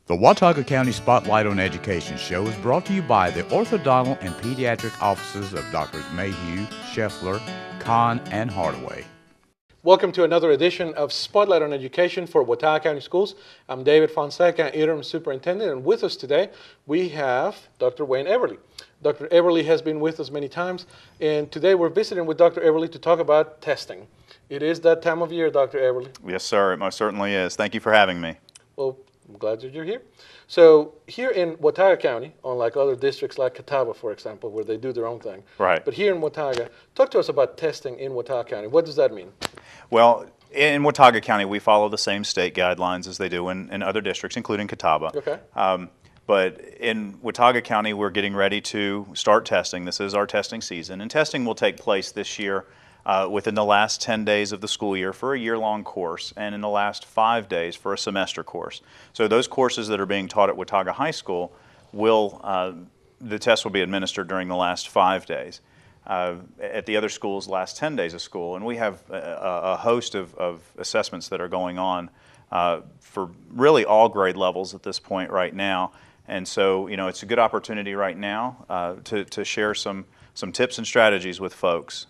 The Watauga County Spotlight on Education show is brought to you by the orthodontal and pediatric offices of Drs. Mayhew, Scheffler, Kahn, and Hardaway. Welcome to another edition of Spotlight on Education for Watauga County Schools. I'm David Fonseca, Interim Superintendent, and with us today we have Dr. Wayne Eberle. Dr. Eberle has been with us many times, and today we're visiting with Dr. Eberle to talk about testing. It is that time of year, Dr. Eberle. Yes, sir. It most certainly is. Thank you for having me. Well, I'm glad that you're here. So here in Watauga County, unlike other districts like Catawba, for example, where they do their own thing. Right. But here in Watauga, talk to us about testing in Watauga County. What does that mean? Well, in Watauga County, we follow the same state guidelines as they do in other districts, including Catawba. Okay. But in Watauga County, we're getting ready to start testing. This is our testing season, and testing will take place this year within the last 10 days of the school year for a year-long course, and in the last 5 days for a semester course. So those courses that are being taught at Watauga High School the test will be administered during the last 5 days. At the other schools, last 10 days of school, and we have a host of assessments that are going on for really all grade levels at this point right now. And so, you know, it's a good opportunity right now to share some tips and strategies with folks.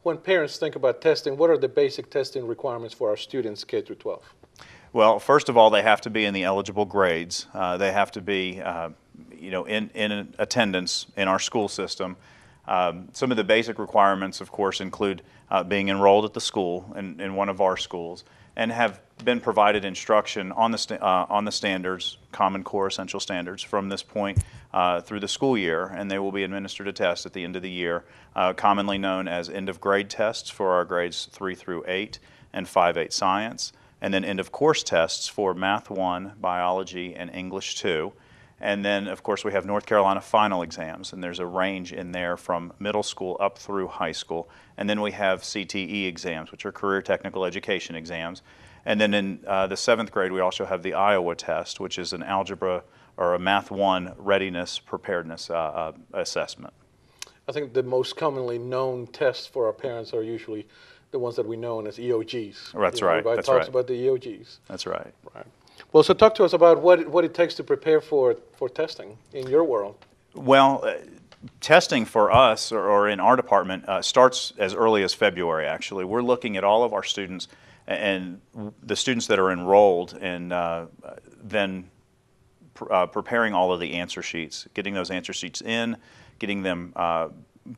When parents think about testing, what are the basic testing requirements for our students K through 12? Well, first of all, they have to be in the eligible grades. They have to be, in attendance in our school system. Some of the basic requirements, of course, include being enrolled at the school in one of our schools, and have been provided instruction on the standards, Common Core Essential Standards, from this point through the school year, and they will be administered a test at the end of the year, commonly known as end-of-grade tests for our grades 3 through 8 and 5-8 science, and then end-of-course tests for Math 1, Biology, and English 2. And then, of course, we have North Carolina final exams, and there's a range in there from middle school up through high school. And then we have CTE exams, which are Career Technical Education exams. And then in the 7th grade, we also have the Iowa test, which is an algebra or a Math 1 readiness preparedness assessment. I think the most commonly known tests for our parents are usually the ones that we know as EOGs. That's right. Everybody talks about the EOGs. That's right. Right. Well, so talk to us about what it takes to prepare for testing in your world. Well, testing for us or in our department starts as early as February, actually. We're looking at all of our students and the students that are enrolled, and then preparing all of the answer sheets, getting those answer sheets in, getting them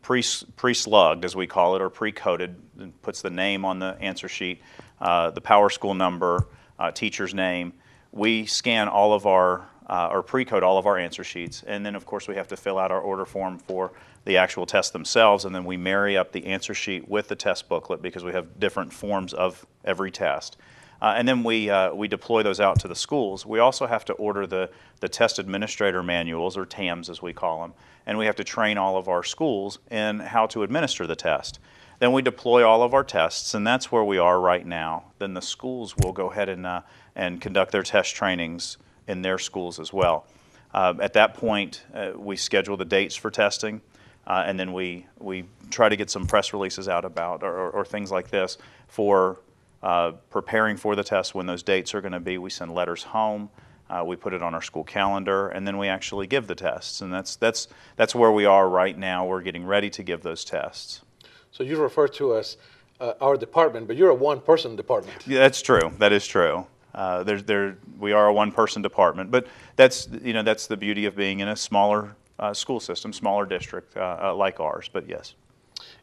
pre-slugged, as we call it, or pre-coded. It puts the name on the answer sheet, the Power School number, teacher's name. We scan all of our, or pre-code all of our answer sheets, and then of course we have to fill out our order form for the actual tests themselves, and then we marry up the answer sheet with the test booklet because we have different forms of every test. And then we deploy those out to the schools. We also have to order the test administrator manuals, or TAMs as we call them, and we have to train all of our schools in how to administer the test. Then we deploy all of our tests, and that's where we are right now. Then the schools will go ahead and conduct their test trainings in their schools as well. At that point, we schedule the dates for testing, and then we try to get some press releases out about, or things like this, for preparing for the test when those dates are going to be. We send letters home, we put it on our school calendar, and then we actually give the tests. And that's where we are right now. We're getting ready to give those tests. So you refer to us our department, but you're a one-person department. Yeah, that's true. That is true. We are a one-person department, but that's the beauty of being in a smaller school system, smaller district like ours. But yes.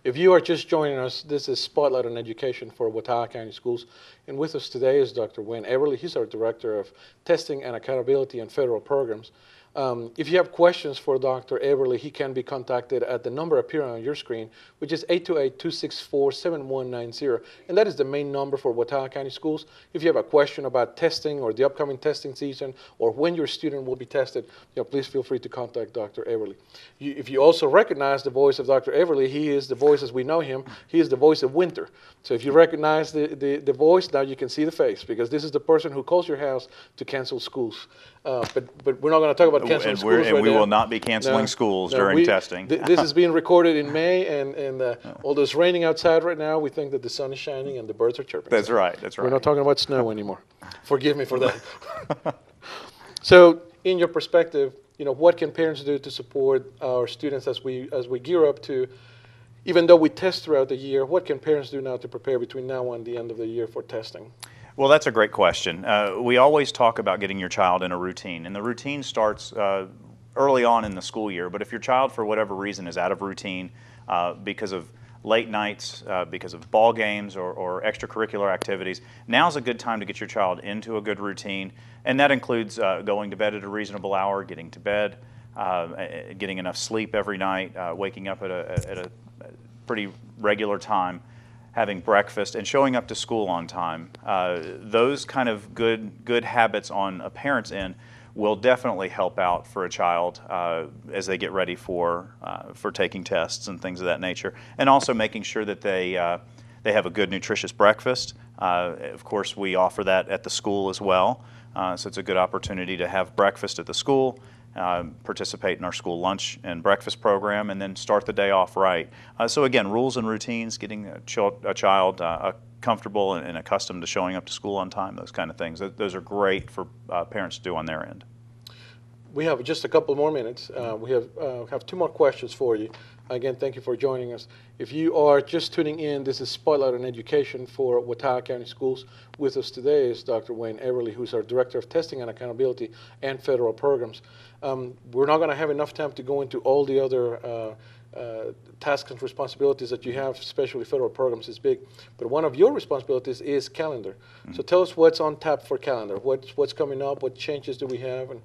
If you are just joining us, this is Spotlight on Education for Watauga County Schools, and with us today is Dr. Wayne Eberle. He's our Director of Testing and Accountability and Federal Programs. If you have questions for Dr. Eberle, he can be contacted at the number appearing on your screen, which is 828-264-7190. And that is the main number for Watauga County Schools. If you have a question about testing or the upcoming testing season or when your student will be tested, please feel free to contact Dr. Eberle. If you also recognize the voice of Dr. Eberle, he is the voice as we know him. He is the voice of winter. So if you recognize the voice, now you can see the face, because this is the person who calls your house to cancel schools. But we're not going to talk about canceling schools and we will not be canceling schools during testing. This is being recorded in May, and although it's raining outside right now, we think that the sun is shining and the birds are chirping. That's right. That's right. We're not talking about snow anymore. Forgive me for that. So, in your perspective, what can parents do to support our students as we gear up to, even though we test throughout the year, what can parents do now to prepare between now and the end of the year for testing? Well, that's a great question. We always talk about getting your child in a routine, and the routine starts early on in the school year. But if your child, for whatever reason, is out of routine because of late nights, because of ball games or extracurricular activities, now's a good time to get your child into a good routine, and that includes going to bed at a reasonable hour, getting to bed, getting enough sleep every night, waking up at a pretty regular time, having breakfast, and showing up to school on time. Those kind of good habits on a parent's end will definitely help out for a child as they get ready for taking tests and things of that nature, and also making sure that they have a good nutritious breakfast. Of course, we offer that at the school as well, so it's a good opportunity to have breakfast at the school, participate in our school lunch and breakfast program, and then start the day off right. So again, rules and routines, getting a child comfortable and accustomed to showing up to school on time, those kind of things. Those are great for parents to do on their end. We have just a couple more minutes. We have two more questions for you. Again, thank you for joining us. If you are just tuning in, this is Spotlight on Education for Watauga County Schools. With us today is Dr. Wayne Eberle, who's our Director of Testing and Accountability and Federal Programs. We're not going to have enough time to go into all the other tasks and responsibilities that you have, especially federal programs is big. But one of your responsibilities is calendar. Mm-hmm. So tell us what's on tap for calendar. What's coming up? What changes do we have? And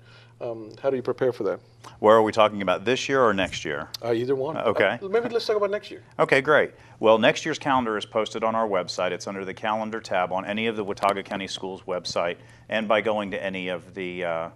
how do you prepare for that? Where are we talking about, this year or next year? Either one. Okay. Maybe let's talk about next year. Okay, great. Well, next year's calendar is posted on our website. It's under the calendar tab on any of the Watauga County Schools website, and by going to any of the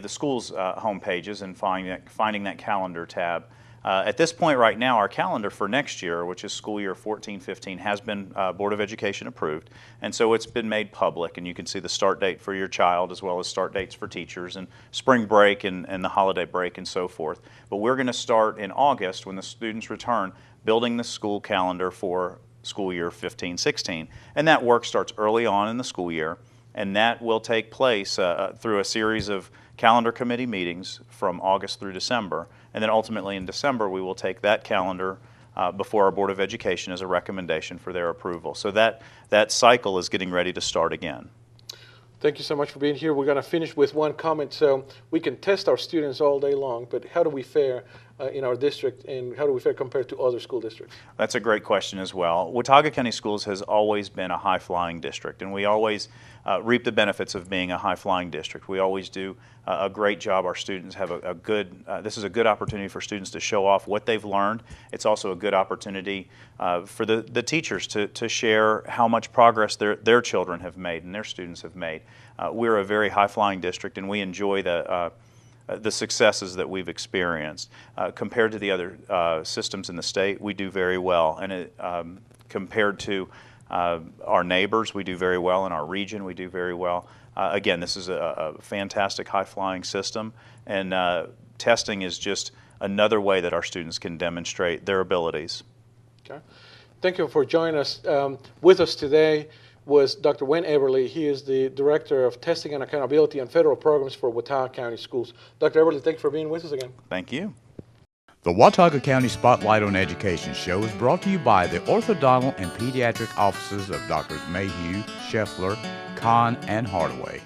schools' home pages and finding that calendar tab. At this point right now, our calendar for next year, which is school year 14-15, has been Board of Education approved, and so it's been made public, and you can see the start date for your child as well as start dates for teachers and spring break and the holiday break and so forth. But we're going to start in August, when the students return, building the school calendar for school year 15-16, and that work starts early on in the school year, and that will take place through a series of calendar committee meetings from August through December. And then ultimately in December, we will take that calendar before our Board of Education as a recommendation for their approval. So that cycle is getting ready to start again. Thank you so much for being here. We're going to finish with one comment. So we can test our students all day long, but how do we fare in our district, and how do we fare compared to other school districts? That's a great question as well. Watauga County Schools has always been a high-flying district, and we always reap the benefits of being a high-flying district. We always do a great job. Our students have a good, this is a good opportunity for students to show off what they've learned. It's also a good opportunity for the teachers to share how much progress their children have made and their students have made. We're a very high-flying district, and we enjoy the successes that we've experienced. Compared to the other systems in the state, we do very well. And compared to our neighbors, we do very well. In our region, we do very well. Again, this is a fantastic high-flying system, and testing is just another way that our students can demonstrate their abilities. Okay. Thank you for joining us. With us today was Dr. Wayne Eberle. He is the Director of Testing and Accountability and Federal Programs for Watauga County Schools. Dr. Eberle, thanks for being with us again. Thank you. The Watauga County Spotlight on Education show is brought to you by the orthodontal and pediatric offices of Drs. Mayhew, Scheffler, Kahn, and Hardaway.